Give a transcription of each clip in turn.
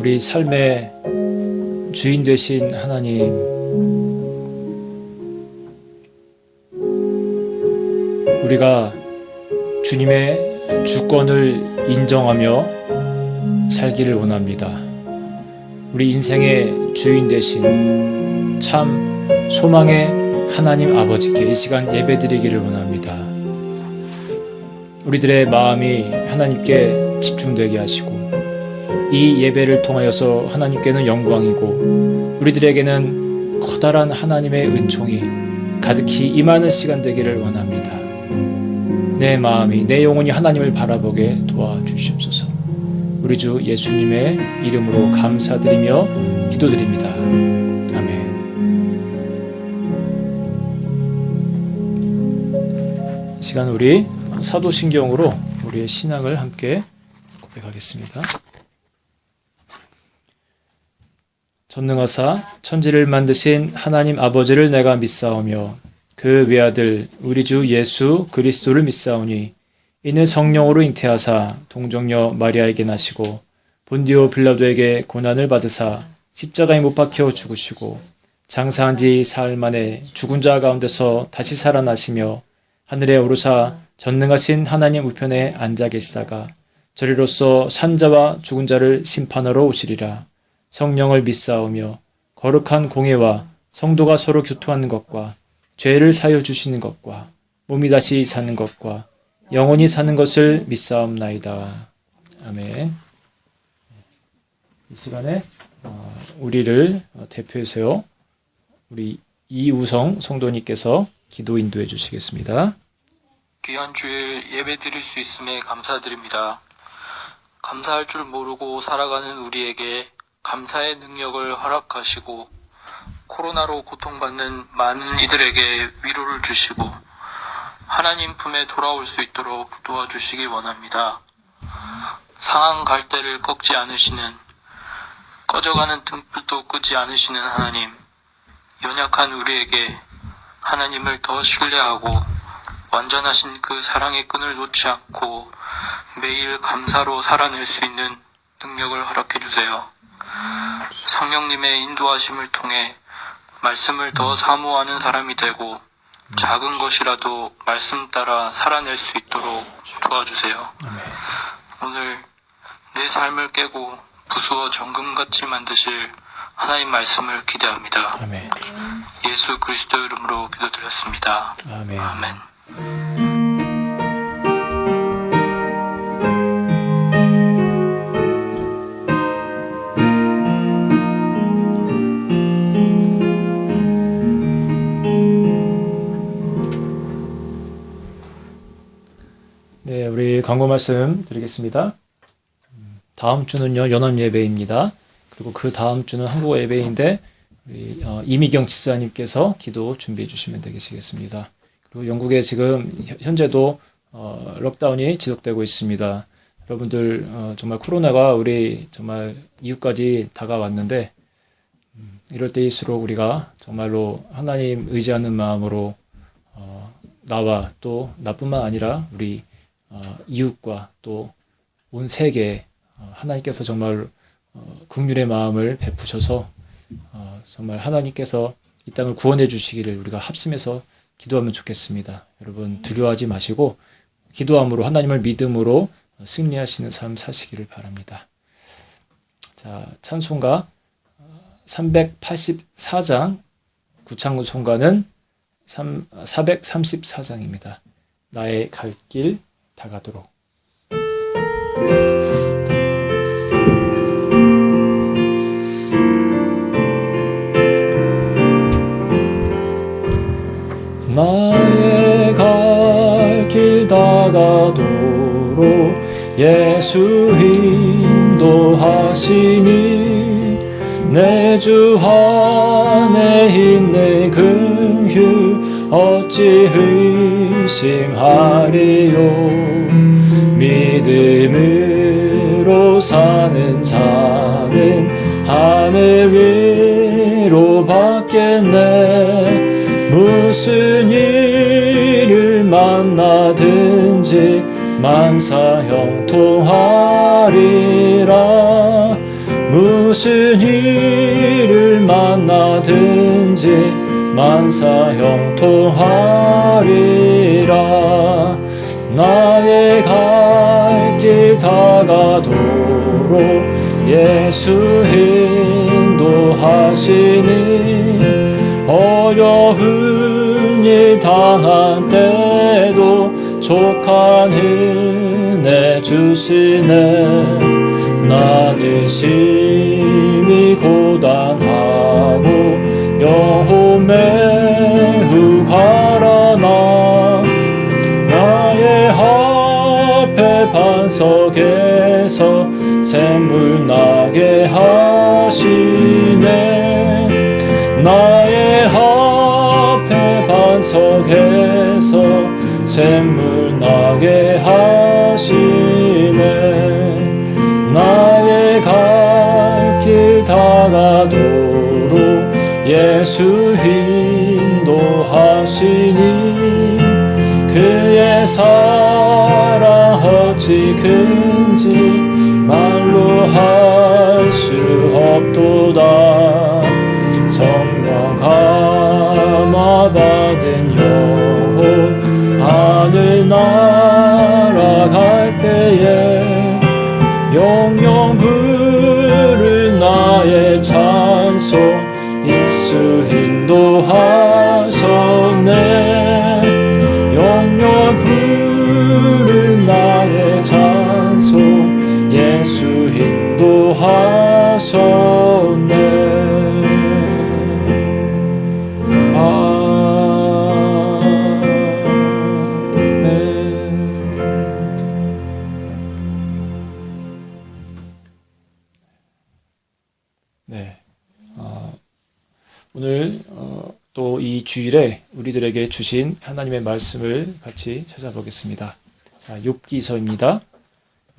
우리 삶의 주인 되신 하나님, 우리가 주님의 주권을 인정하며 살기를 원합니다. 우리 인생의 주인 되신 참 소망의 하나님 아버지께 이 시간 예배드리기를 원합니다. 우리들의 마음이 하나님께 집중되게 하시고 이 예배를 통하여서 하나님께는 영광이고 우리들에게는 커다란 하나님의 은총이 가득히 임하는 시간 되기를 원합니다. 내 마음이, 내 영혼이 하나님을 바라보게 도와주시옵소서. 우리 주 예수님의 이름으로 감사드리며 기도드립니다. 아멘. 이 시간 우리 사도신경으로 우리의 신앙을 함께 고백하겠습니다. 전능하사 천지를 만드신 하나님 아버지를 내가 믿사오며 그 외아들 우리 주 예수 그리스도를 믿사오니 이는 성령으로 잉태하사 동정녀 마리아에게 나시고 본디오 빌라도에게 고난을 받으사 십자가에 못 박혀 죽으시고 장사한 지 사흘 만에 죽은 자 가운데서 다시 살아나시며 하늘에 오르사 전능하신 하나님 우편에 앉아 계시다가 저리로서 산자와 죽은 자를 심판하러 오시리라. 성령을 믿사오며 거룩한 공예와 성도가 서로 교통하는 것과 죄를 사여 주시는 것과 몸이 다시 사는 것과 영원히 사는 것을 믿사옵나이다. 아멘. 이 시간에 우리를 대표해서요, 우리 이우성 성도님께서 기도 인도해 주시겠습니다. 귀한 주일 예배 드릴 수 있음에 감사드립니다. 감사할 줄 모르고 살아가는 우리에게 감사의 능력을 허락하시고 코로나로 고통받는 많은 이들에게 위로를 주시고 하나님 품에 돌아올 수 있도록 도와주시기 원합니다. 상한 갈대를 꺾지 않으시는, 꺼져가는 등불도 끄지 않으시는 하나님, 연약한 우리에게 하나님을 더 신뢰하고 완전하신 그 사랑의 끈을 놓지 않고 매일 감사로 살아낼 수 있는 능력을 허락해 주세요. 성령님의 인도하심을 통해 말씀을 더 사모하는 사람이 되고 작은 것이라도 말씀 따라 살아낼 수 있도록 도와주세요. 오늘 내 삶을 깨고 부수어 정금같이 만드실 하나님 말씀을 기대합니다. 아멘. 예수 그리스도 이름으로 기도드렸습니다. 아멘. 아멘. 네, 우리 광고 말씀 드리겠습니다. 다음 주는요, 연합 예배입니다. 그리고 그 다음 주는 한국어 예배인데 우리 이미경 집사님께서 기도 준비해 주시면 되겠습니다. 그리고 영국에 지금 현재도 록다운이 지속되고 있습니다. 여러분들 정말 코로나가 우리 정말 이웃까지 다가왔는데 이럴 때일수록 우리가 정말로 하나님 의지하는 마음으로 나와 또 나뿐만 아니라 우리 이웃과 또 온 세계에 하나님께서 정말 긍휼의 마음을 베푸셔서 정말 하나님께서 이 땅을 구원해 주시기를 우리가 합심해서 기도하면 좋겠습니다. 여러분 두려워하지 마시고 기도함으로 하나님을 믿음으로 승리하시는 삶 사시기를 바랍니다. 자, 찬송가 384장 구창구 송가는 434장입니다. 나의 갈 길 다가도록. 나의 갈 길 다가도록 예수 인도하시니 내 주 안에 있는 긍휼 어찌 의심하리요. 믿음으로 사는 자는 하늘 위로 받겠네. 무슨 일을 만나든지 만사 형통하리라. 무슨 일을 만나든지 만사형통하리라. 나의 갈 길 다가도록 예수 인도하시니 어려운 일 당한 때도 족한 은혜 주시네. 나는 심히 고단하고 영혼 매우 가라나 나의 앞에 반석에서 샘물 나게 하시네. 나의 앞에 반석에서 샘물 나게 하시네. 나의 갈 길 다가도록 예수 인도하시니 그의 사랑 어찌 큰지 말로 할 수 없도다. 성령 감화 받은 영혼 하늘 날아갈 때에 영영 부를 나의 찬송 예수 인도하셨네. 영영 부를 나의 찬송 예수 인도하셨네. 네, 오늘 또 이 주일에 우리들에게 주신 하나님의 말씀을 같이 찾아보겠습니다. 자, 욥기서입니다.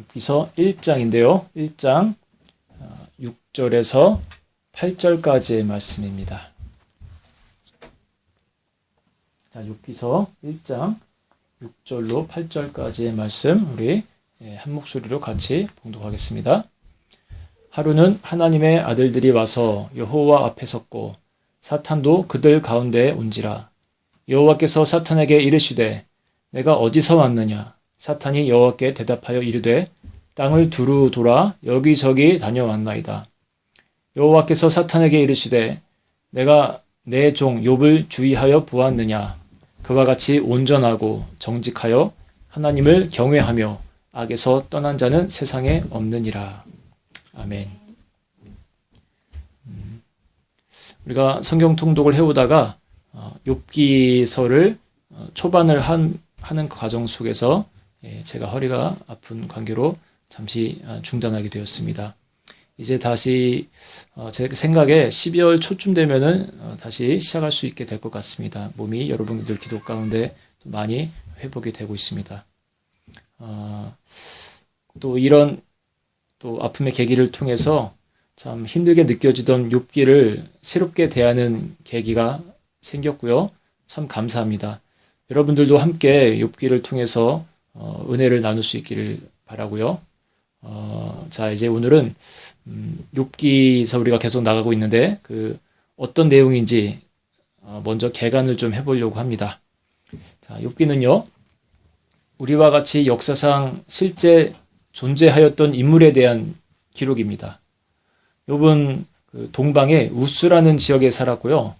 욥기서 1장인데요. 1장 6절에서 8절까지의 말씀입니다. 자, 욥기서 1장 6절로 8절까지의 말씀 우리 한 목소리로 같이 봉독하겠습니다. 하루는 하나님의 아들들이 와서 여호와 앞에 섰고 사탄도 그들 가운데에 온지라. 여호와께서 사탄에게 이르시되 내가 어디서 왔느냐. 사탄이 여호와께 대답하여 이르되 땅을 두루 돌아 여기저기 다녀왔나이다. 여호와께서 사탄에게 이르시되 내가 내 종 욥을 주의하여 보았느냐. 그와 같이 온전하고 정직하여 하나님을 경외하며 악에서 떠난 자는 세상에 없느니라. 아멘. 우리가 성경 통독을 해오다가 욥기서를 초반을 하는 과정 속에서 제가 허리가 아픈 관계로 잠시 중단하게 되었습니다. 이제 다시 제 생각에 12월 초쯤 되면은 다시 시작할 수 있게 될 것 같습니다. 몸이 여러분들 기도 가운데 많이 회복이 되고 있습니다. 또 이런 또 아픔의 계기를 통해서 참 힘들게 느껴지던 욥기를 새롭게 대하는 계기가 생겼고요. 참 감사합니다. 여러분들도 함께 욥기를 통해서 은혜를 나눌 수 있기를 바라고요. 자, 이제 오늘은 욥기서 우리가 계속 나가고 있는데 그 어떤 내용인지 먼저 개관을 좀 해보려고 합니다. 자, 욥기는요, 우리와 같이 역사상 실제 존재하였던 인물에 대한 기록입니다. 욥은 동방의 우스라는 지역에 살았고요.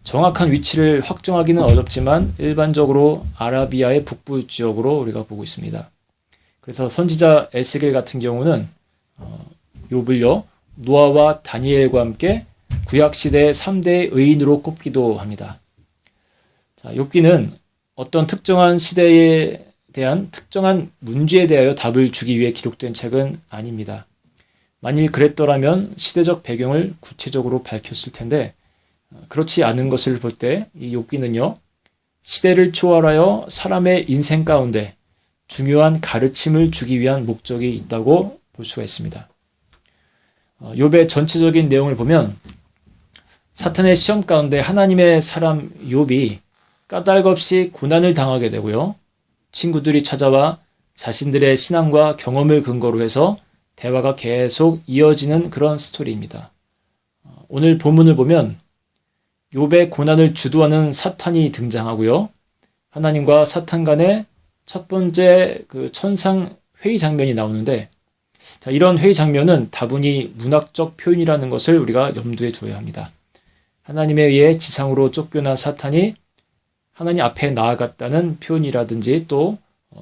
정확한 위치를 확정하기는 어렵지만 일반적으로 아라비아의 북부 지역으로 우리가 보고 있습니다. 그래서 선지자 에스겔 같은 경우는 욥을요, 노아와 다니엘과 함께 구약시대의 3대 의인으로 꼽기도 합니다. 자, 욥기는 어떤 특정한 시대에 대한 특정한 문제에 대하여 답을 주기 위해 기록된 책은 아닙니다. 만일 그랬더라면 시대적 배경을 구체적으로 밝혔을 텐데 그렇지 않은 것을 볼 때 이 욥기는요, 시대를 초월하여 사람의 인생 가운데 중요한 가르침을 주기 위한 목적이 있다고 볼 수가 있습니다. 욥의 전체적인 내용을 보면 사탄의 시험 가운데 하나님의 사람 욥이 까닭없이 고난을 당하게 되고요. 친구들이 찾아와 자신들의 신앙과 경험을 근거로 해서 대화가 계속 이어지는 그런 스토리입니다. 오늘 본문을 보면 욥의 고난을 주도하는 사탄이 등장하고요. 하나님과 사탄 간의 첫 번째 그 천상 회의 장면이 나오는데, 자, 이런 회의 장면은 다분히 문학적 표현이라는 것을 우리가 염두에 두어야 합니다. 하나님에 의해 지상으로 쫓겨난 사탄이 하나님 앞에 나아갔다는 표현이라든지 또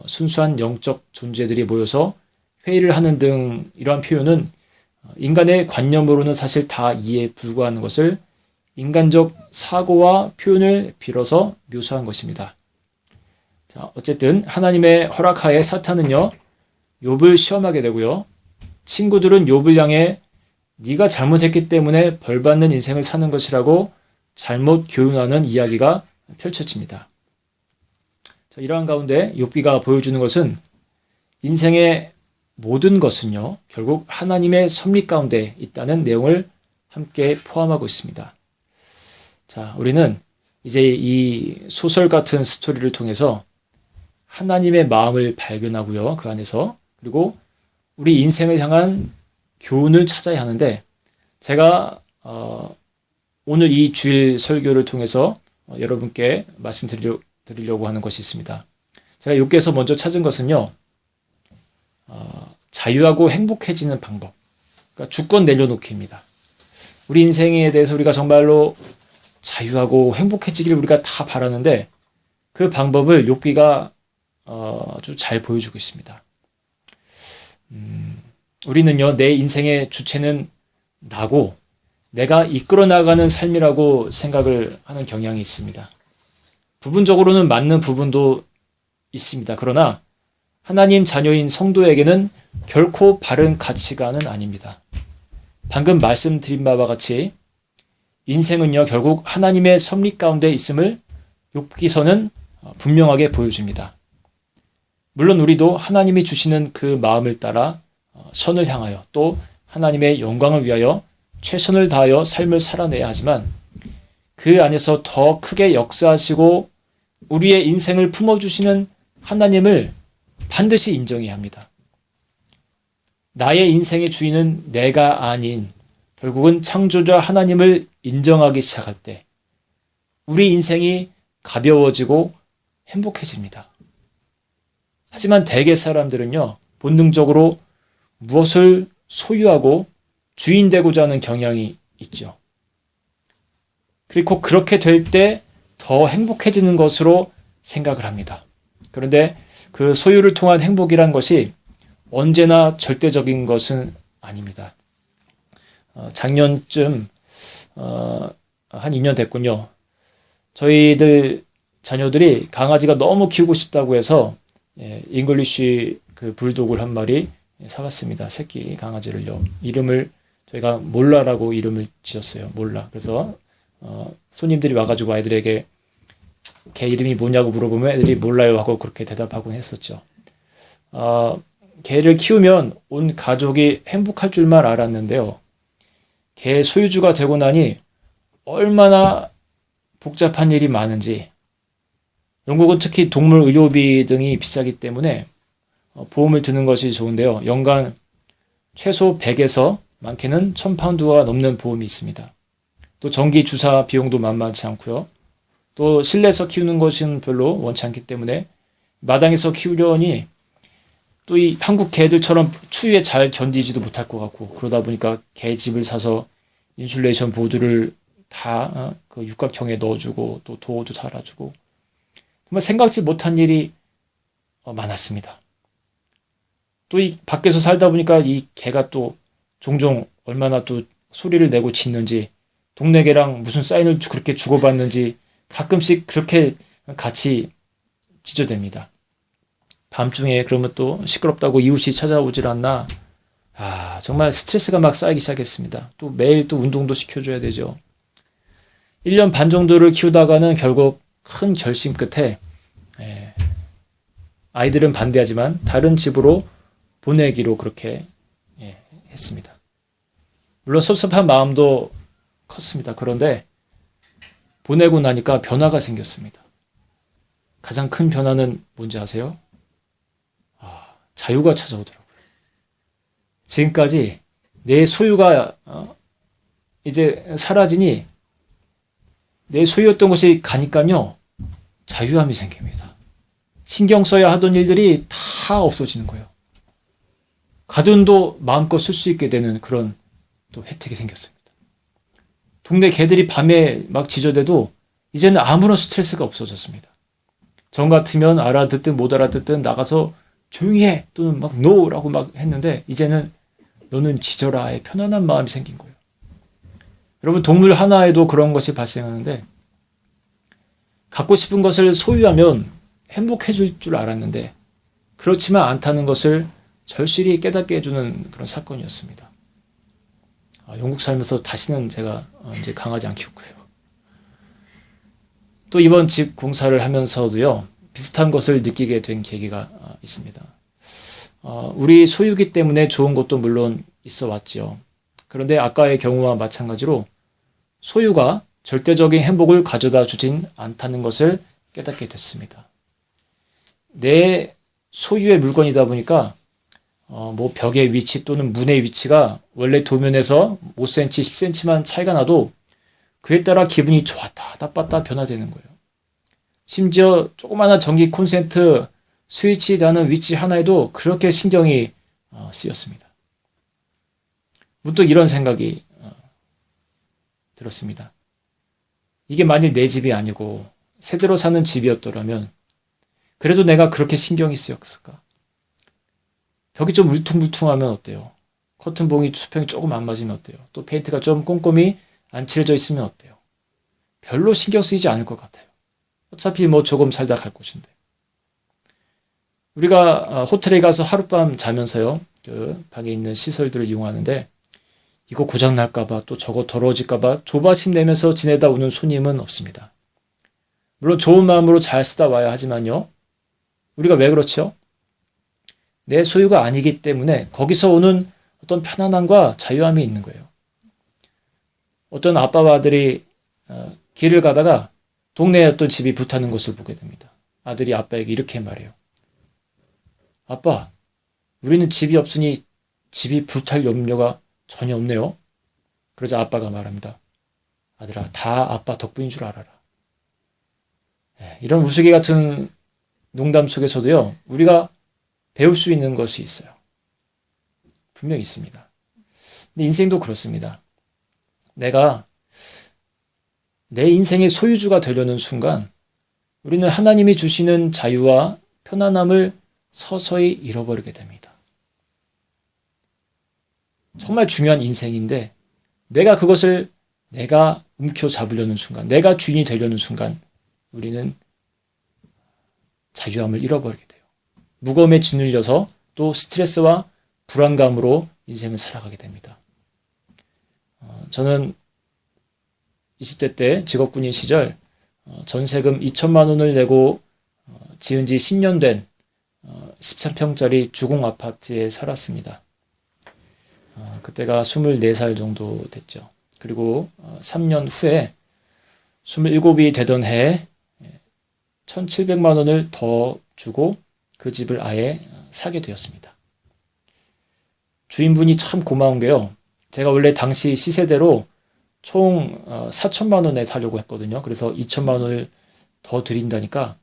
순수한 영적 존재들이 모여서 회의를 하는 등 이러한 표현은 인간의 관념으로는 사실 다 이해에 불과하는 것을 인간적 사고와 표현을 빌어서 묘사한 것입니다. 자, 어쨌든 하나님의 허락하에 사탄은요, 욥을 시험하게 되고요. 친구들은 욥을 향해 네가 잘못했기 때문에 벌받는 인생을 사는 것이라고 잘못 교훈하는 이야기가 펼쳐집니다. 자, 이러한 가운데 욥기가 보여주는 것은 인생의 모든 것은요, 결국 하나님의 섭리 가운데 있다는 내용을 함께 포함하고 있습니다. 자, 우리는 이제 이 소설 같은 스토리를 통해서 하나님의 마음을 발견하고요, 그 안에서. 그리고 우리 인생을 향한 교훈을 찾아야 하는데, 제가 오늘 이 주일 설교를 통해서 여러분께 말씀드리려고 하는 것이 있습니다. 제가 욥기에서 먼저 찾은 것은요, 자유하고 행복해지는 방법, 그러니까 주권 내려놓기입니다. 우리 인생에 대해서 우리가 정말로 자유하고 행복해지기를 우리가 다 바라는데 그 방법을 욥기가 아주 잘 보여주고 있습니다. 우리는요, 내 인생의 주체는 나고 내가 이끌어 나가는 삶이라고 생각을 하는 경향이 있습니다. 부분적으로는 맞는 부분도 있습니다. 그러나 하나님 자녀인 성도에게는 결코 바른 가치관은 아닙니다. 방금 말씀드린 바와 같이 인생은요, 결국 하나님의 섭리 가운데 있음을 욥기서는 분명하게 보여줍니다. 물론 우리도 하나님이 주시는 그 마음을 따라 선을 향하여 또 하나님의 영광을 위하여 최선을 다하여 삶을 살아내야 하지만 그 안에서 더 크게 역사하시고 우리의 인생을 품어주시는 하나님을 반드시 인정해야 합니다. 나의 인생의 주인은 내가 아닌 결국은 창조자 하나님을 인정하기 시작할 때 우리 인생이 가벼워지고 행복해집니다. 하지만 대개 사람들은요, 본능적으로 무엇을 소유하고 주인 되고자 하는 경향이 있죠. 그리고 그렇게 될 때 더 행복해지는 것으로 생각을 합니다. 그런데 그 소유를 통한 행복이란 것이 언제나 절대적인 것은 아닙니다. 작년쯤 한 2년 됐군요. 저희들 자녀들이 강아지가 너무 키우고 싶다고 해서 잉글리쉬 그 불독을 한 마리 사왔습니다. 새끼 강아지를요. 이름을 저희가 몰라라고 이름을 지었어요. 몰라. 그래서 손님들이 와가지고 아이들에게 개 이름이 뭐냐고 물어보면 애들이 몰라요 하고 그렇게 대답하곤 했었죠. 개를 키우면 온 가족이 행복할 줄만 알았는데요. 개 소유주가 되고 나니 얼마나 복잡한 일이 많은지, 영국은 특히 동물 의료비 등이 비싸기 때문에 보험을 드는 것이 좋은데요. 연간 최소 100에서 많게는 1000파운드가 넘는 보험이 있습니다. 또 정기 주사 비용도 만만치 않고요. 또 실내에서 키우는 것은 별로 원치 않기 때문에 마당에서 키우려니 또 이 한국 개들처럼 추위에 잘 견디지도 못할 것 같고, 그러다 보니까 개집을 사서 인슐레이션 보드를 다 그 육각형에 넣어주고 또 도어도 달아주고 정말 생각지 못한 일이 많았습니다. 또 이 밖에서 살다 보니까 이 개가 또 종종 얼마나 또 소리를 내고 짖는지, 동네 개랑 무슨 사인을 그렇게 주고받는지 가끔씩 그렇게 같이 짖어댑니다. 밤중에 그러면 또 시끄럽다고 이웃이 찾아오질 않나. 정말 스트레스가 막 쌓이기 시작했습니다. 또 매일 또 운동도 시켜줘야 되죠. 1년 반 정도를 키우다가는 결국 큰 결심 끝에 아이들은 반대하지만 다른 집으로 보내기로 그렇게 했습니다. 물론 섭섭한 마음도 컸습니다. 그런데 보내고 나니까 변화가 생겼습니다. 가장 큰 변화는 뭔지 아세요? 자유가 찾아오더라고요. 지금까지 내 소유가 이제 사라지니 내 소유였던 것이 가니까요. 자유함이 생깁니다. 신경 써야 하던 일들이 다 없어지는 거예요. 가돈도 마음껏 쓸 수 있게 되는 그런 또 혜택이 생겼습니다. 동네 개들이 밤에 막 짖어대도 이제는 아무런 스트레스가 없어졌습니다. 전 같으면 알아듣든 못 알아듣든 나가서 조용히 해 또는 막 노라고 막 했는데 이제는 너는 짖어라의 편안한 마음이 생긴 거예요. 여러분 동물 하나에도 그런 것이 발생하는데 갖고 싶은 것을 소유하면 행복해질 줄 알았는데 그렇지만 않다는 것을 절실히 깨닫게 해주는 그런 사건이었습니다. 영국 살면서 다시는 제가 이제 강아지 안 키우고요. 또 이번 집 공사를 하면서도요. 비슷한 것을 느끼게 된 계기가 있습니다. 우리 소유기 때문에 좋은 것도 물론 있어 왔지요. 그런데 아까의 경우와 마찬가지로 소유가 절대적인 행복을 가져다 주진 않다는 것을 깨닫게 됐습니다. 내 소유의 물건이다 보니까 뭐 벽의 위치 또는 문의 위치가 원래 도면에서 5cm, 10cm만 차이가 나도 그에 따라 기분이 좋았다, 나빴다 변화되는 거예요. 심지어 조그마한 전기 콘센트 스위치 다는 위치 하나에도 그렇게 신경이 쓰였습니다. 문득 이런 생각이 들었습니다. 이게 만일 내 집이 아니고 세대로 사는 집이었더라면 그래도 내가 그렇게 신경이 쓰였을까? 벽이 좀 울퉁불퉁하면 어때요? 커튼봉이 수평이 조금 안 맞으면 어때요? 또 페인트가 좀 꼼꼼히 안 칠해져 있으면 어때요? 별로 신경 쓰이지 않을 것 같아요. 어차피 뭐 조금 살다 갈 곳인데. 우리가 호텔에 가서 하룻밤 자면서요. 그 방에 있는 시설들을 이용하는데 이거 고장 날까봐 또 저거 더러워질까봐 조바심 내면서 지내다 오는 손님은 없습니다. 물론 좋은 마음으로 잘 쓰다 와야 하지만요. 우리가 왜 그렇죠? 내 소유가 아니기 때문에 거기서 오는 어떤 편안함과 자유함이 있는 거예요. 어떤 아빠와 아들이 길을 가다가 동네에 어떤 집이 불타는 것을 보게 됩니다. 아들이 아빠에게 이렇게 말해요. 아빠, 우리는 집이 없으니 집이 불탈 염려가 전혀 없네요. 그러자 아빠가 말합니다. 아들아, 다 아빠 덕분인 줄 알아라. 이런 우스개 같은 농담 속에서도요. 우리가 배울 수 있는 것이 있어요. 분명히 있습니다. 근데 인생도 그렇습니다. 내가 내 인생의 소유주가 되려는 순간 우리는 하나님이 주시는 자유와 편안함을 서서히 잃어버리게 됩니다. 정말 중요한 인생인데 내가 그것을 내가 움켜잡으려는 순간, 내가 주인이 되려는 순간 우리는 자유함을 잃어버리게 돼요. 무거움에 짓눌려서 또 스트레스와 불안감으로 인생을 살아가게 됩니다. 저는 20대 때 직업군인 시절 전세금 2천만 원을 내고 지은 지 10년 된 13평짜리 주공 아파트에 살았습니다. 그때가 24살 정도 됐죠. 그리고 3년 후에 27이 되던 해에 1,700만 원을 더 주고 그 집을 아예 사게 되었습니다. 주인분이 참 고마운 게요. 제가 원래 당시 시세대로 총 4천만 원에 사려고 했거든요. 그래서 2천만 원을 더 드린다니까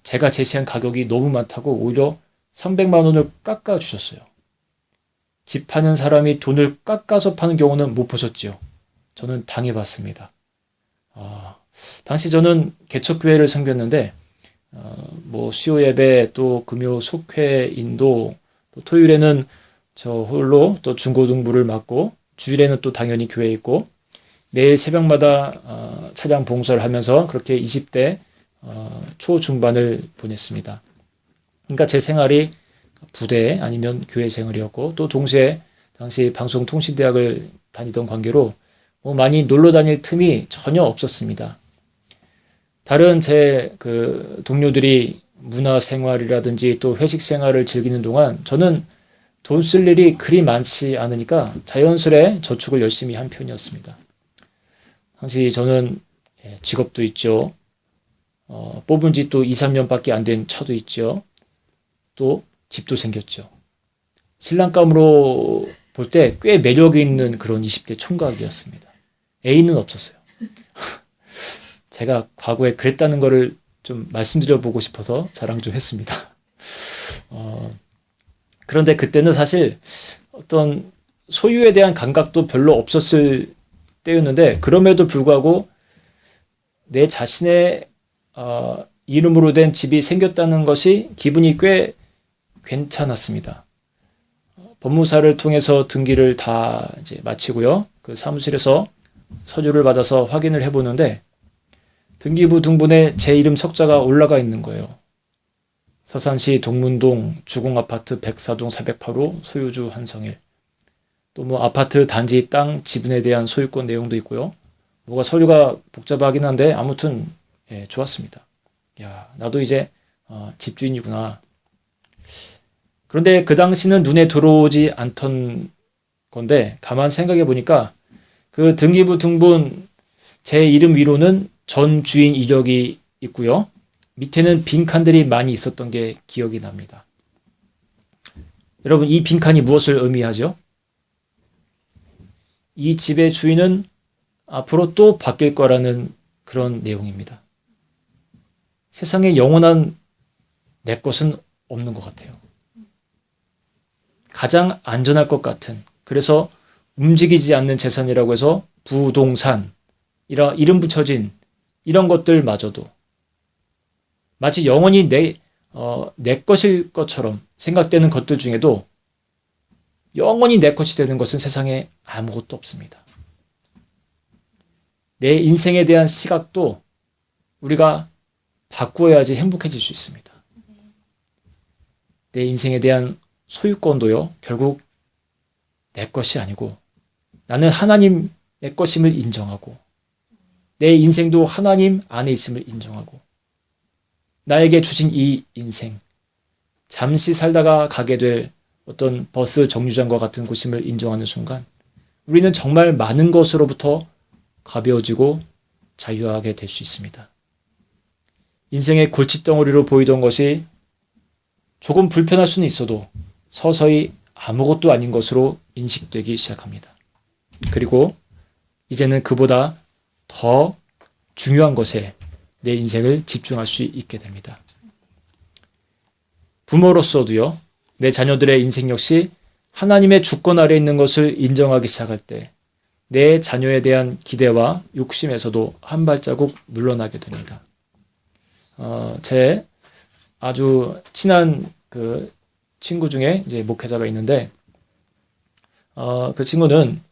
제가 제시한 가격이 너무 많다고 오히려 300만 원을 깎아주셨어요. 집 파는 사람이 돈을 깎아서 파는 경우는 못 보셨지요. 저는 당해봤습니다. 당시 저는 개척교회를 섬겼는데 뭐 수요 예배 또 금요 속회 인도 또 토요일에는 저 홀로 또 중고등부를 맡고 주일에는 또 당연히 교회에 있고 매일 새벽마다 차량 봉사를 하면서 그렇게 20대 초중반을 보냈습니다. 그러니까 제 생활이 부대 아니면 교회 생활이었고 또 동시에 당시 방송통신대학을 다니던 관계로 많이 놀러 다닐 틈이 전혀 없었습니다. 다른 제 그 동료들이 문화생활이라든지 또 회식 생활을 즐기는 동안 저는 돈 쓸 일이 그리 많지 않으니까 자연스레 저축을 열심히 한 편이었습니다. 당시 저는 직업도 있죠. 뽑은 지 또 2, 3년밖에 안 된 차도 있죠. 또 집도 생겼죠. 신랑감으로 볼 때 꽤 매력이 있는 그런 20대 총각이었습니다. 애인은 없었어요. 제가 과거에 그랬다는 거를 좀 말씀드려보고 싶어서 자랑 좀 했습니다. 그런데 그때는 사실 어떤 소유에 대한 감각도 별로 없었을 때였는데, 그럼에도 불구하고 내 자신의 이름으로 된 집이 생겼다는 것이 기분이 꽤 괜찮았습니다. 법무사를 통해서 등기를 다 이제 마치고요. 그 사무실에서 서류를 받아서 확인을 해보는데 등기부 등본에 제 이름 석자가 올라가 있는 거예요. 서산시 동문동 주공아파트 104동 408호 소유주 한성일. 또 뭐 아파트 단지 땅 지분에 대한 소유권 내용도 있고요. 뭐가 서류가 복잡하긴 한데 아무튼 예, 좋았습니다. 야, 나도 이제 집주인이구나. 그런데 그 당시는 눈에 들어오지 않던 건데 가만 생각해 보니까 그 등기부 등본 제 이름 위로는 전 주인 이력이 있고요. 밑에는 빈칸들이 많이 있었던 게 기억이 납니다. 여러분, 이 빈칸이 무엇을 의미하죠? 이 집의 주인은 앞으로 또 바뀔 거라는 그런 내용입니다. 세상에 영원한 내 것은 없는 것 같아요. 가장 안전할 것 같은, 그래서 움직이지 않는 재산이라고 해서 부동산, 이름 붙여진 이런 것들마저도 마치 영원히 내 것일 것처럼 생각되는 것들 중에도 영원히 내 것이 되는 것은 세상에 아무것도 없습니다. 내 인생에 대한 시각도 우리가 바꾸어야지 행복해질 수 있습니다. 내 인생에 대한 소유권도요, 결국 내 것이 아니고 나는 하나님의 것임을 인정하고 내 인생도 하나님 안에 있음을 인정하고 나에게 주신 이 인생, 잠시 살다가 가게 될 어떤 버스 정류장과 같은 곳임을 인정하는 순간 우리는 정말 많은 것으로부터 가벼워지고 자유하게 될 수 있습니다. 인생의 골칫덩어리로 보이던 것이 조금 불편할 수는 있어도 서서히 아무것도 아닌 것으로 인식되기 시작합니다. 그리고 이제는 그보다 더 중요한 것에 내 인생을 집중할 수 있게 됩니다. 부모로서도요, 내 자녀들의 인생 역시 하나님의 주권 아래 있는 것을 인정하기 시작할 때 내 자녀에 대한 기대와 욕심에서도 한 발자국 물러나게 됩니다. 제 아주 친한 그 친구 중에 이제 목회자가 있는데, 그 친구는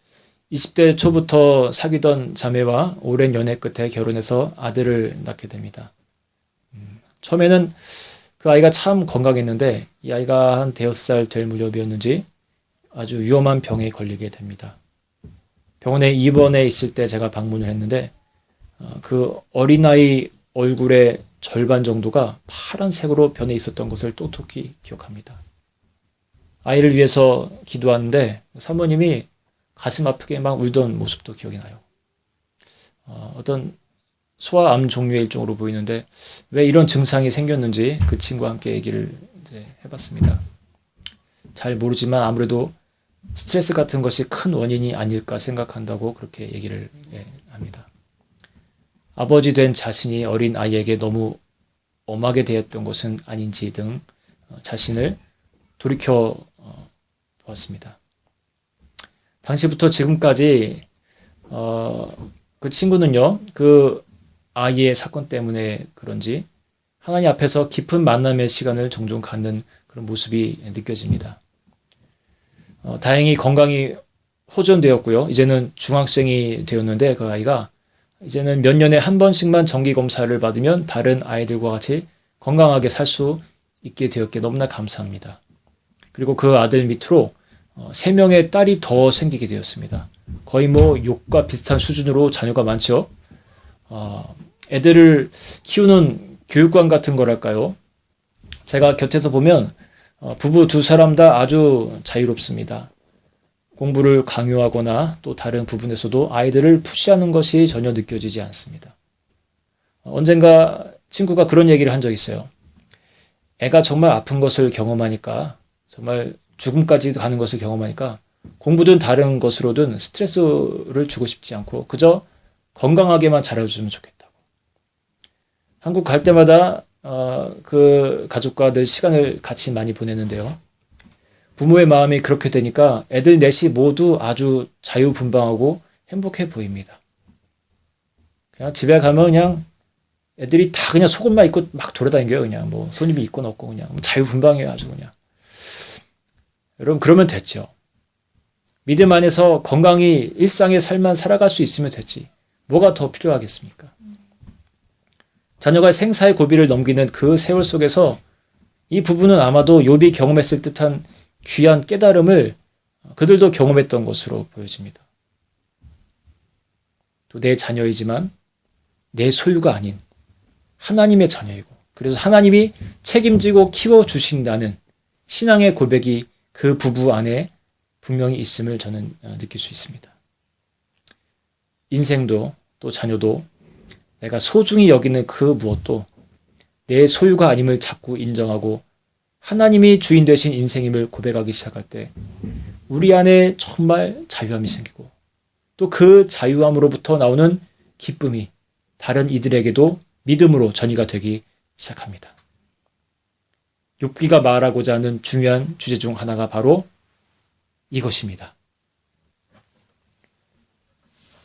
20대 초부터 사귀던 자매와 오랜 연애 끝에 결혼해서 아들을 낳게 됩니다. 처음에는 그 아이가 참 건강했는데 이 아이가 한 5살 될 무렵이었는지 아주 위험한 병에 걸리게 됩니다. 병원에 입원해 있을 때 제가 방문을 했는데 그 어린아이 얼굴의 절반 정도가 파란색으로 변해 있었던 것을 똑똑히 기억합니다. 아이를 위해서 기도하는데 사모님이 가슴 아프게 막 울던 모습도 기억이 나요. 어떤 소아암 종류의 일종으로 보이는데 왜 이런 증상이 생겼는지 그 친구와 함께 얘기를 이제 해봤습니다. 잘 모르지만 아무래도 스트레스 같은 것이 큰 원인이 아닐까 생각한다고 그렇게 얘기를 합니다. 아버지 된 자신이 어린 아이에게 너무 엄하게 대했던 것은 아닌지 등 자신을 돌이켜 보았습니다. 당시부터 지금까지 그 친구는요, 그 아이의 사건 때문에 그런지 하나님 앞에서 깊은 만남의 시간을 종종 갖는 그런 모습이 느껴집니다. 다행히 건강이 호전되었고요. 이제는 중학생이 되었는데 그 아이가 이제는 몇 년에 한 번씩만 정기검사를 받으면 다른 아이들과 같이 건강하게 살 수 있게 되었기에 너무나 감사합니다. 그리고 그 아들 밑으로 3명의 딸이 더 생기게 되었습니다. 거의 뭐 욕과 비슷한 수준으로 자녀가 많죠. 애들을 키우는 교육관 같은 거랄까요. 제가 곁에서 보면 부부 두 사람 다 아주 자유롭습니다. 공부를 강요하거나 또 다른 부분에서도 아이들을 푸시하는 것이 전혀 느껴지지 않습니다. 언젠가 친구가 그런 얘기를 한 적이 있어요. 애가 정말 아픈 것을 경험하니까 정말 죽음까지 가는 것을 경험하니까 공부든 다른 것으로든 스트레스를 주고 싶지 않고 그저 건강하게만 자라주면 좋겠다고. 한국 갈 때마다 그 가족과 늘 시간을 같이 많이 보내는데요. 부모의 마음이 그렇게 되니까 애들 넷이 모두 아주 자유분방하고 행복해 보입니다. 그냥 집에 가면 그냥 애들이 다 그냥 속옷만 입고 막 돌아다니고요. 그냥 뭐 손님이 있건 없고 그냥 자유분방해요. 아주 그냥. 여러분 그러면 됐죠. 믿음 안에서 건강히 일상의 삶만 살아갈 수 있으면 됐지. 뭐가 더 필요하겠습니까? 자녀가 생사의 고비를 넘기는 그 세월 속에서 이 부부는 아마도 욥이 경험했을 듯한 귀한 깨달음을 그들도 경험했던 것으로 보여집니다. 또 내 자녀이지만 내 소유가 아닌 하나님의 자녀이고 그래서 하나님이 책임지고 키워주신다는 신앙의 고백이 그 부부 안에 분명히 있음을 저는 느낄 수 있습니다. 인생도 또 자녀도 내가 소중히 여기는 그 무엇도 내 소유가 아님을 자꾸 인정하고 하나님이 주인 되신 인생임을 고백하기 시작할 때 우리 안에 정말 자유함이 생기고 또 그 자유함으로부터 나오는 기쁨이 다른 이들에게도 믿음으로 전이가 되기 시작합니다. 욥기가 말하고자 하는 중요한 주제 중 하나가 바로 이것입니다.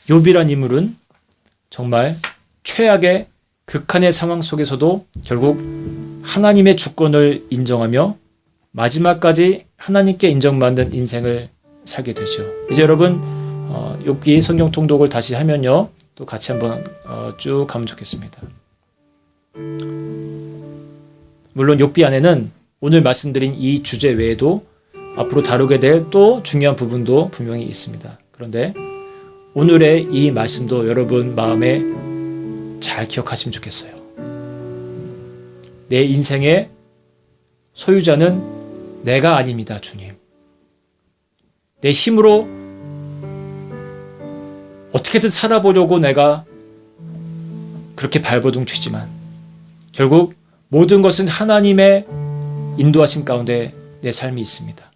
욥이란 인물은 정말 최악의 극한의 상황 속에서도 결국 하나님의 주권을 인정하며 마지막까지 하나님께 인정받는 인생을 살게 되죠. 이제 여러분 욥기 성경 통독을 다시 하면요. 또 같이 한번 쭉 가면 좋겠습니다. 물론 욥기 안에는 오늘 말씀드린 이 주제 외에도 앞으로 다루게 될 또 중요한 부분도 분명히 있습니다. 그런데 오늘의 이 말씀도 여러분 마음에 잘 기억하시면 좋겠어요. 내 인생의 소유자는 내가 아닙니다, 주님. 내 힘으로 어떻게든 살아보려고 내가 그렇게 발버둥 치지만 결국 모든 것은 하나님의 인도하심 가운데 내 삶이 있습니다.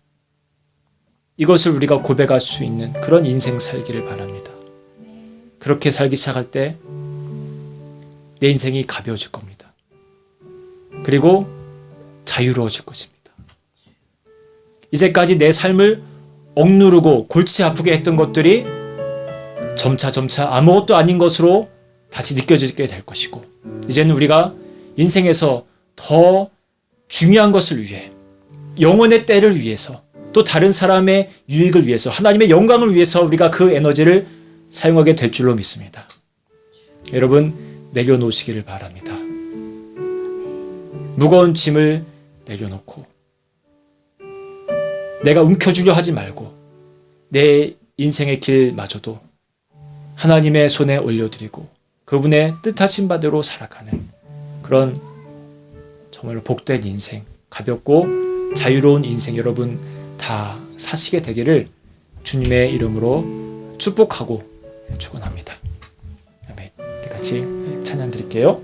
이것을 우리가 고백할 수 있는 그런 인생 살기를 바랍니다. 그렇게 살기 시작할 때 내 인생이 가벼워질 겁니다. 그리고 자유로워질 것입니다. 이제까지 내 삶을 억누르고 골치 아프게 했던 것들이 점차 아무것도 아닌 것으로 다시 느껴지게 될 것이고 이제는 우리가 인생에서 더 중요한 것을 위해 영혼의 때를 위해서 또 다른 사람의 유익을 위해서 하나님의 영광을 위해서 우리가 그 에너지를 사용하게 될 줄로 믿습니다. 여러분 내려놓으시기를 바랍니다. 무거운 짐을 내려놓고 내가 움켜쥐려 하지 말고 내 인생의 길마저도 하나님의 손에 올려드리고 그분의 뜻하신 바대로 살아가는 그런 정말로 복된 인생, 가볍고 자유로운 인생 여러분 다 사시게 되기를 주님의 이름으로 축복하고 축원합니다. 아멘. 우리 같이 찬양 드릴게요.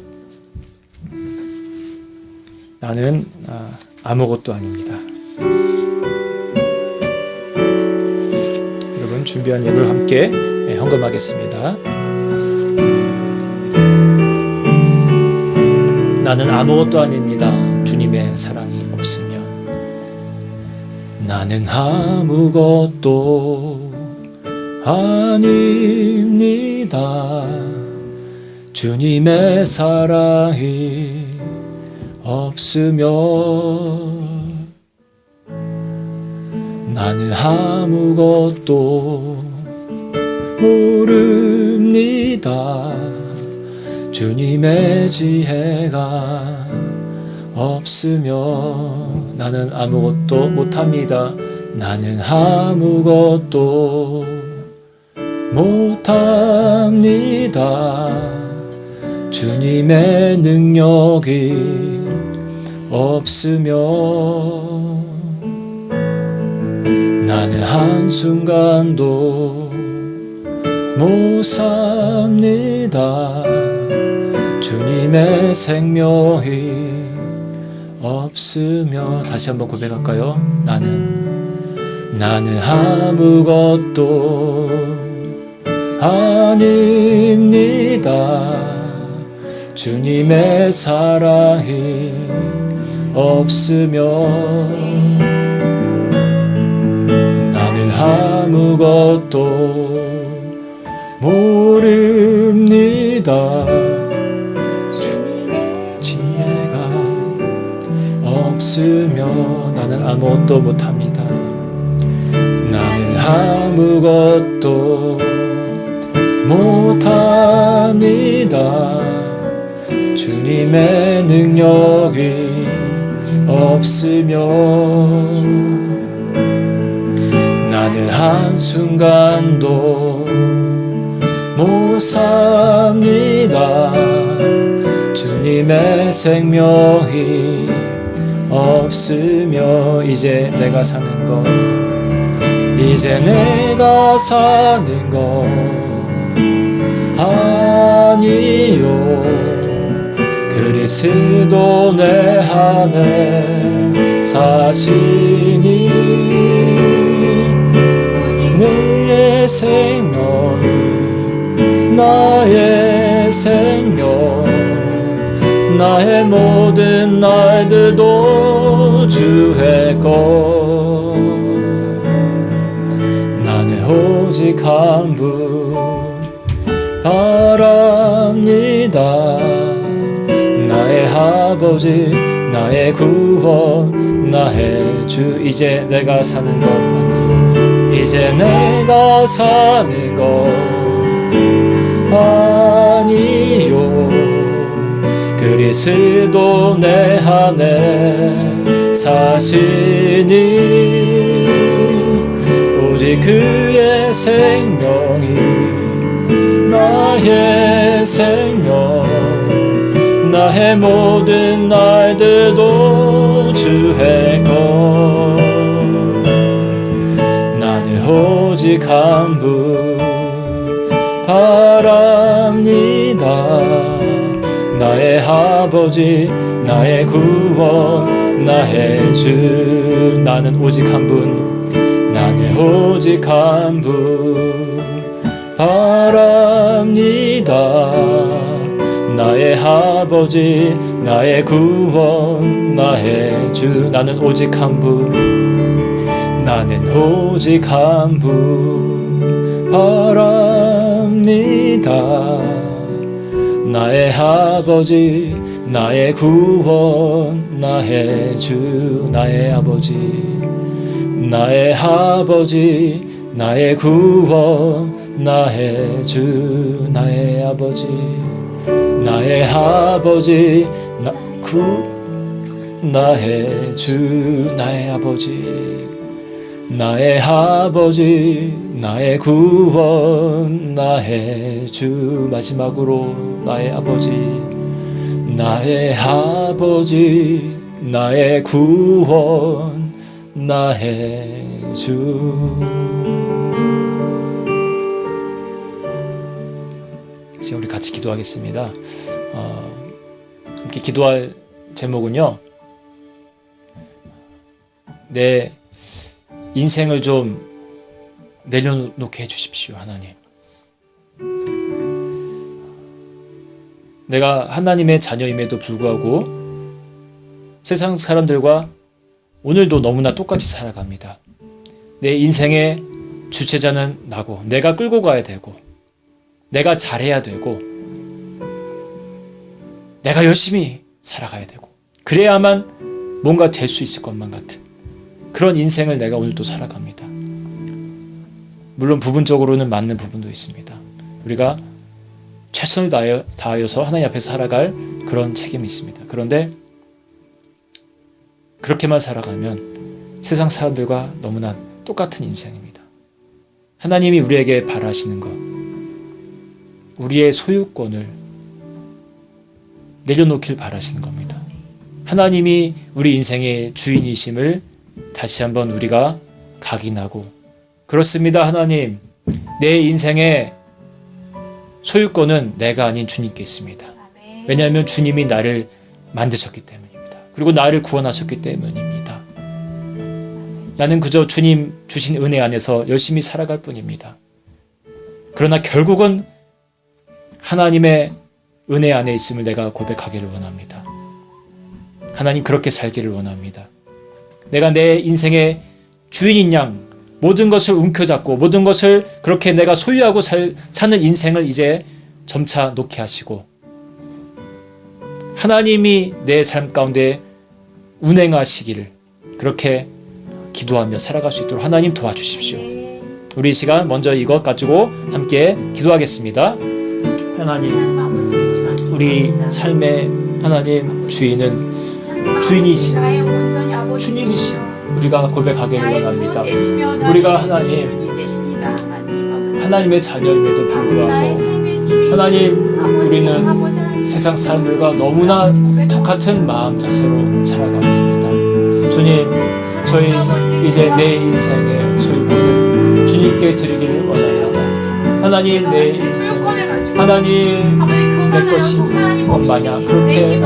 나는 아무것도 아닙니다. 여러분 준비한 예물 함께 헌금하겠습니다. 나는 아무것도 아닙니다. 주님의 사랑이 없으면 나는 아무것도 아닙니다. 주님의 사랑이 없으면 나는 아무것도 모릅니다. 주님의 지혜가 없으면 나는 아무것도 못합니다. 나는 아무것도 못합니다. 주님의 능력이 없으면 나는 한순간도 못 삽니다. 주님의 생명이 없으면 다시 한번 고백할까요? 나는 나는 아무것도 아닙니다. 주님의 사랑이 없으면 나는 아무것도 모릅니다. 주님의 지혜가 없으면 나는 아무것도 못합니다. 나는 아무것도 못합니다. 주님의 능력이 없으면 나는 한순간도 못 삽니다. 주님의 생명이 없으면 이제 내가 사는 것, 이제 내가 사는 것 아니요. 그리스도 내 안에 사시니 내 생명이 나의 생명, 나의 모든 날들도 주의 것. 나는 오직 한 분 바랍니다. 나의 아버지, 나의 구원, 나의 주. 이제 내가 사는 것 아니요. 이제 내가 사는 것 아니요. 그리스도 내 안에 사시니 오직 그의 생명이 나의 생명, 나의 모든 날들도 주의 것. 나는 오직 한 분 바랍니다. 나의 아버지, 나의 구원, 나의 주. 나는 오직 한 분, 나는 오직 한 분 바랍니다. 나의 아버지, 나의 구원, 나의 주. 나는 오직 한 분, 나는 오직 한 분 바랍니다. 나의 아버지, 나의 구원, 나의 주. 나의 아버지, 나의 아버지, 나의 구원, 나의 주. 나의 아버지, 나의 아버지, 나의 주. 나의 아버지, 나의 아버지, 나의 구원, 나의 주. 마지막으로 나의 아버지, 나의 아버지, 나의 구원, 나의 주. 이제 우리 같이 기도하겠습니다. 함께 기도할 제목은요, 내 인생을 좀 내려놓게 해주십시오, 하나님. 내가 하나님의 자녀임에도 불구하고 세상 사람들과 오늘도 너무나 똑같이 살아갑니다. 내 인생의 주체자는 나고, 내가 끌고 가야 되고, 내가 잘해야 되고, 내가 열심히 살아가야 되고, 그래야만 뭔가 될 수 있을 것만 같은 그런 인생을 내가 오늘도 살아갑니다. 물론 부분적으로는 맞는 부분도 있습니다. 우리가 최선을 다하여서 하나님 앞에서 살아갈 그런 책임이 있습니다. 그런데 그렇게만 살아가면 세상 사람들과 너무나 똑같은 인생입니다. 하나님이 우리에게 바라시는 것, 우리의 소유권을 내려놓길 바라시는 겁니다. 하나님이 우리 인생의 주인이심을 다시 한번 우리가 각인하고, 그렇습니다, 하나님, 내 인생의 소유권은 내가 아닌 주님께 있습니다. 왜냐하면 주님이 나를 만드셨기 때문입니다. 그리고 나를 구원하셨기 때문입니다. 나는 그저 주님 주신 은혜 안에서 열심히 살아갈 뿐입니다. 그러나 결국은 하나님의 은혜 안에 있음을 내가 고백하기를 원합니다. 하나님 그렇게 살기를 원합니다. 내가 내 인생의 주인인 양 모든 것을 움켜잡고 모든 것을 그렇게 내가 소유하고 사는 인생을 이제 점차 놓게 하시고 하나님이 내 삶 가운데 운행하시기를 그렇게 기도하며 살아갈 수 있도록 하나님 도와주십시오. 우리 이 시간 먼저 이것 가지고 함께 기도하겠습니다. 하나님, 우리 삶의 하나님 주인은 주인이신 주님이신 우리가 고백하기를 원합니다. 우리가 하나님의 자녀임에도 불구하고 하나님 우리는 세상 사람들과 너무나 똑같은 마음 자세로 살아갔습니다. 주님, 저희 이제 내 인생의 소유권을 주님께 드리기를 원하옵니다. 하나님 내 인생 하나님 내 것인 것 마냥 그렇게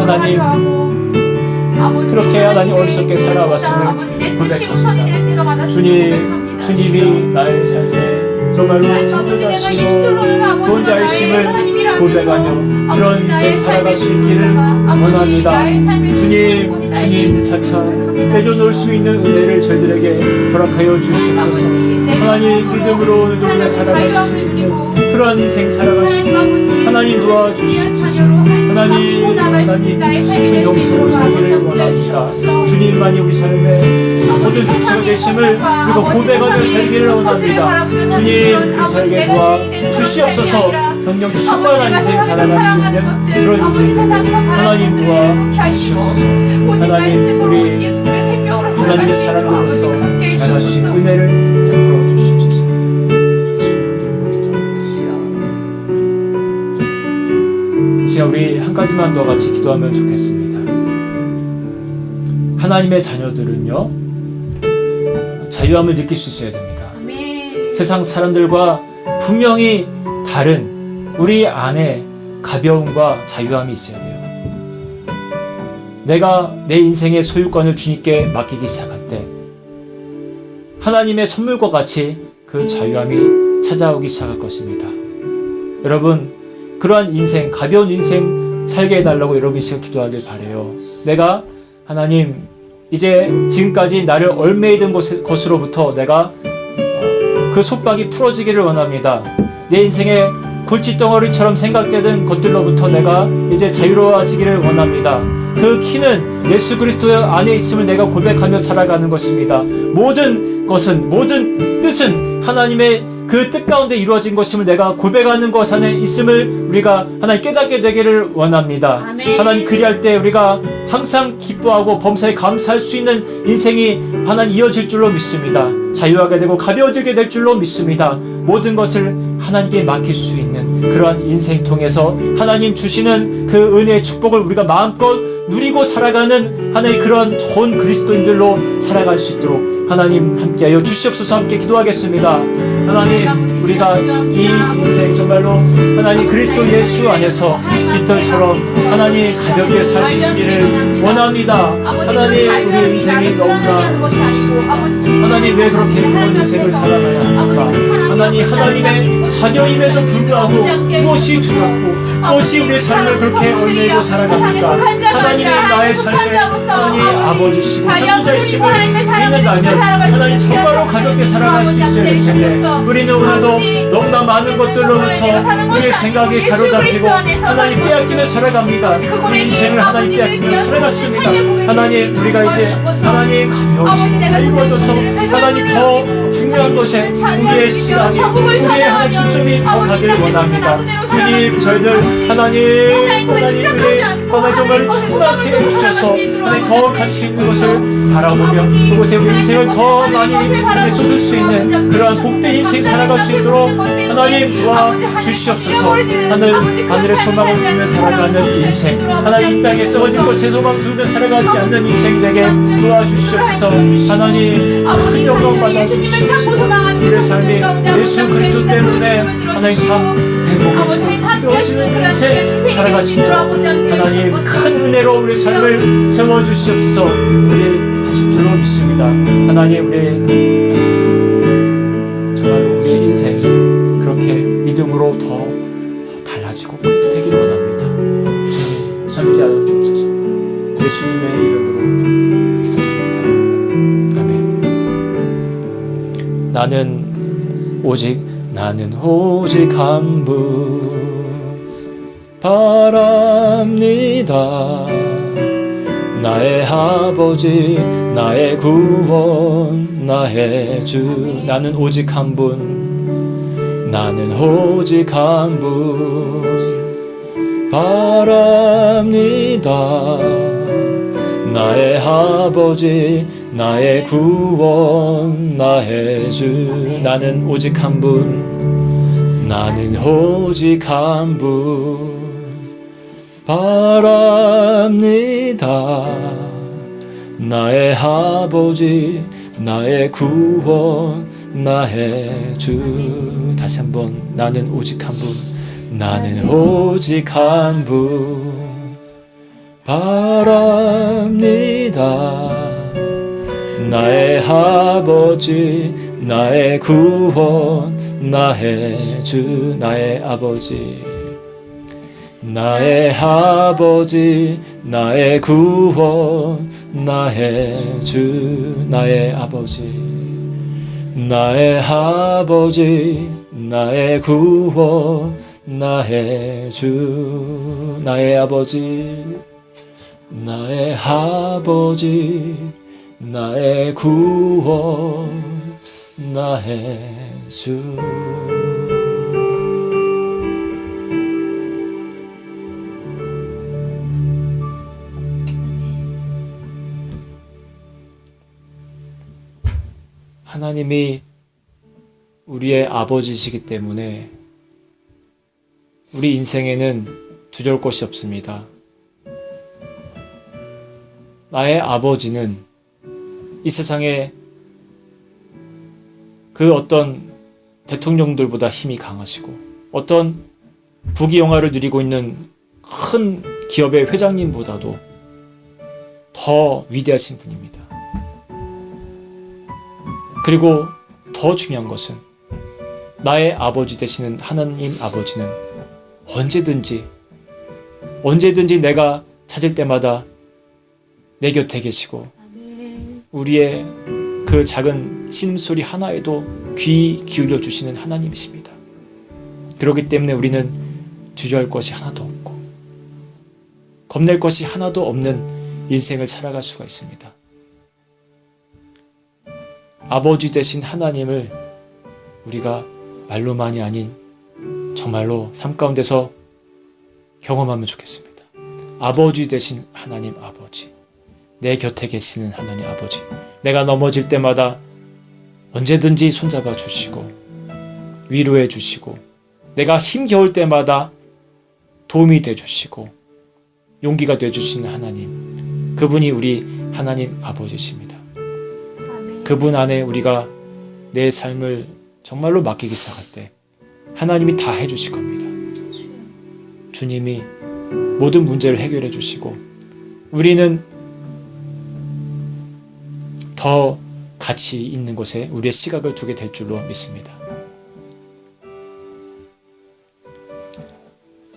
하나님 어리석게 살아왔음을 고백합니다. 주님이 나의 삶에 정말로 창조자시고 구원자이심을 고백하며 그런 인생 살아갈 수 있기를 원합니다. 주님 사차 내려놓을 수 있는 은혜를 저희들에게 허락하여 주시옵소서. 하나님 믿음으로 오늘도 살아갈 수 있는 그러한 인생 살아갈 수 있는 하나님 도와주시옵소서. 하나님 깊은 영성으로 살기를 원합니다. 주님만이 우리 삶의 모든 주체가 되심을 우리가 고백하며 살기를 원합니다. 주님 우리 살게 도와주시옵소서. 경력 충만한 인생 살아갈 수 있는 그런 인생 하나님 도와주시옵소서. 하나님 우리 하나님의 사람으로서 살아갈 수 있는 은혜를 베풀어 주시옵소서. 이제 우리 한 가지만 더 같이 기도하면 좋겠습니다. 하나님의 자녀들은요 자유함을 느낄 수 있어야 됩니다. 세상 사람들과 분명히 다른 우리 안에 가벼움과 자유함이 있어야 돼요. 내가 내 인생의 소유권을 주님께 맡기기 시작할 때 하나님의 선물과 같이 그 자유함이 찾아오기 시작할 것입니다. 여러분 그러한 인생, 가벼운 인생 살게 해달라고 여러분이 지금 기도하길 바라요. 내가 하나님 이제 지금까지 나를 얽매이던 것으로부터 내가 그 속박이 풀어지기를 원합니다. 내 인생의 골칫덩어리처럼 생각되던 것들로부터 내가 이제 자유로워지기를 원합니다. 그 키는 예수 그리스도 안에 있음을 내가 고백하며 살아가는 것입니다. 모든 것은 모든 뜻은 하나님의 그 뜻 가운데 이루어진 것임을 내가 고백하는 것 안에 있음을 우리가 하나님 깨닫게 되기를 원합니다. 아멘. 하나님 그리할 때 우리가 항상 기뻐하고 범사에 감사할 수 있는 인생이 하나님 이어질 줄로 믿습니다. 자유하게 되고 가벼워지게 될 줄로 믿습니다. 모든 것을 하나님께 맡길 수 있는 그러한 인생 통해서 하나님 주시는 그 은혜의 축복을 우리가 마음껏 누리고 살아가는 하나의 그런 좋은 그리스도인들로 살아갈 수 있도록 하나님 함께하여 주시옵소서. 함께 기도하겠습니다. 하나님 우리가 이 인생 정말로 하나님 그리스도 예수 안에서 깃털처럼 하나님 가볍게 살 수 있기를 원합니다. 하나님 우리 인생이 너무나 하나님 왜 그렇게 그런 인생을 살아가야 합니까? 하나님의 자녀임에도 불구하고 무엇이 두렵고 무엇이 우리의 삶을 그렇게 얽매이고 살아갑니까? 하나님의 나의 삶에 하나님 아버지시고 창조자이심을 믿는다면 하나님 정말로 가볍게 살아갈 수 있어야 될 텐데 우리는 오늘도 너무나 많은 것들로부터 우리의 생각이 사로잡히고 하나님 빼앗기며 살아갑니다. 우리 인생을 하나님 빼앗기며 살아갔습니다. 하나님 우리가 이제 하나님 가벼우시고 자유로워져서 하나님 더 중요한 것에 우리의 시간이 우리의 하나님 초점이 더 가기를 원합니다. 주님 저희들 하나님 정말 충분하게 해주셔서 하나님 더 가치 있는 것을 바라보며 그곳에 우리 인생을 더 많이 쏟을 수 있는 그러한 복된 인생 살아갈 수 있도록 하나님 도와주시옵소서. 하늘의 소망을 주며 살아가는 인생 하나님 이 땅에 썩어진 것에 소망 주며 살아가지 않는 인생 되게 도와주시옵소서. 하나님 큰 영광 받아주시옵소서. 우리의 삶이 예수 그리스도 때문에 하나님 참 행복해지고 기뻐지는 인생 살아갈 수 있도록 하나님 큰 은혜로 우리의 삶을 세워주시옵소서. 우리 하실 줄 줄로 믿습니다. 하나님, 우리의 정말 우리의 인생이 그렇게 믿음으로 더 달라지고 되기를 원합니다. 주님 함께하여 주옵소서. 예수님의 이름으로 기도드립니다. 아멘. 나는 오직 한 분 바랍니다. 나의 아버지, 나의 구원, 나의 주. 나는 오직 한 분, 나는 오직 한 분 바랍니다. 나의 아버지, 나의 구원, 나의 주. 나는 오직 한 분, 나는 오직 한 분 바랍니다. 나의 아버지, 나의 구원, 나의 주. 다시 한번, 나는 오직 한 분, 나는 오직 한 분 바랍니다. 나의 아버지, 나의 구원, 나의 주. 나의 아버지, 나의 아버지, 나의 구원, 나의 주. 나의 아버지, 나의 아버지, 나의 구원, 나의 주. 나의 아버지, 나의 아버지, 나의 구원, 나의 주. 하나님이 우리의 아버지시기 때문에 우리 인생에는 두려울 것이 없습니다. 나의 아버지는 이 세상에 그 어떤 대통령들보다 힘이 강하시고 어떤 부귀영화를 누리고 있는 큰 기업의 회장님보다도 더 위대하신 분입니다. 그리고 더 중요한 것은 나의 아버지 되시는 하나님 아버지는 언제든지 내가 찾을 때마다 내 곁에 계시고 우리의 그 작은 신음소리 하나에도 귀 기울여 주시는 하나님이십니다. 그렇기 때문에 우리는 주저할 것이 하나도 없고 겁낼 것이 하나도 없는 인생을 살아갈 수가 있습니다. 아버지 되신 하나님을 우리가 말로만이 아닌 정말로 삶 가운데서 경험하면 좋겠습니다. 아버지 되신 하나님 아버지, 내 곁에 계시는 하나님 아버지, 내가 넘어질 때마다 언제든지 손잡아 주시고 위로해 주시고 내가 힘겨울 때마다 도움이 돼 주시고 용기가 돼 주시는 하나님, 그분이 우리 하나님 아버지십니다. 그분 안에 우리가 내 삶을 정말로 맡기기 시작할 때 하나님이 다 해주실 겁니다. 주님이 모든 문제를 해결해 주시고 우리는 더 가치 있는 곳에 우리의 시각을 두게 될 줄로 믿습니다.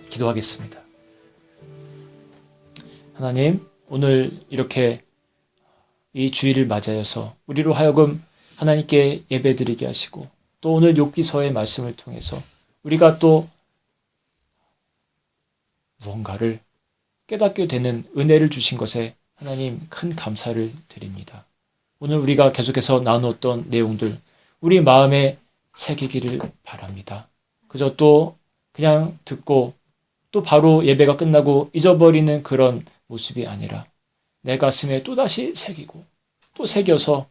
기도하겠습니다. 하나님, 오늘 이렇게 이 주일을 맞이하여서 우리로 하여금 하나님께 예배드리게 하시고 또 오늘 욥기서의 말씀을 통해서 우리가 또 무언가를 깨닫게 되는 은혜를 주신 것에 하나님 큰 감사를 드립니다. 오늘 우리가 계속해서 나누었던 내용들 우리 마음에 새기기를 바랍니다. 그저 또 그냥 듣고 또 바로 예배가 끝나고 잊어버리는 그런 모습이 아니라 내 가슴에 또다시 새기고 또 새겨서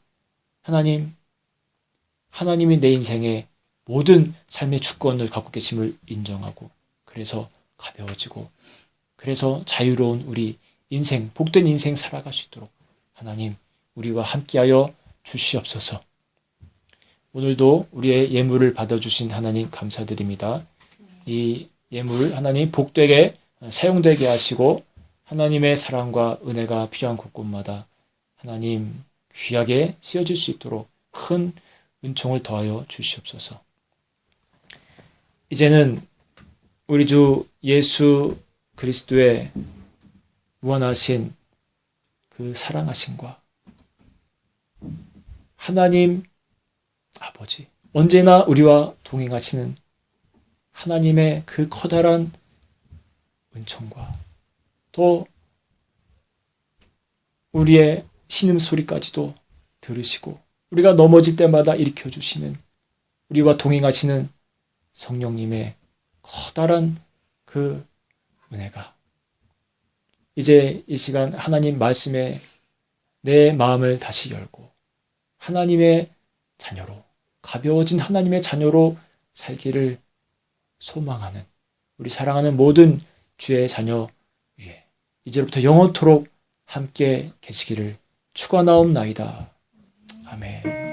하나님이 내 인생의 모든 삶의 주권을 갖고 계심을 인정하고 그래서 가벼워지고 그래서 자유로운 우리 인생, 복된 인생 살아갈 수 있도록 하나님 우리와 함께하여 주시옵소서. 오늘도 우리의 예물을 받아주신 하나님 감사드립니다. 이 예물 하나님 복되게 사용되게 하시고 하나님의 사랑과 은혜가 필요한 곳곳마다 하나님 귀하게 쓰여질 수 있도록 큰 은총을 더하여 주시옵소서. 이제는 우리 주 예수 그리스도의 무한하신 그 사랑하심과 하나님 아버지, 언제나 우리와 동행하시는 하나님의 그 커다란 은총과 또 우리의 신음소리까지도 들으시고 우리가 넘어질 때마다 일으켜 주시는 우리와 동행하시는 성령님의 커다란 그 은혜가 이제 이 시간 하나님 말씀에 내 마음을 다시 열고 하나님의 자녀로, 가벼워진 하나님의 자녀로 살기를 소망하는 우리 사랑하는 모든 주의 자녀 위에 이제부터 영원토록 함께 계시기를 축원하옵나이다. 아멘.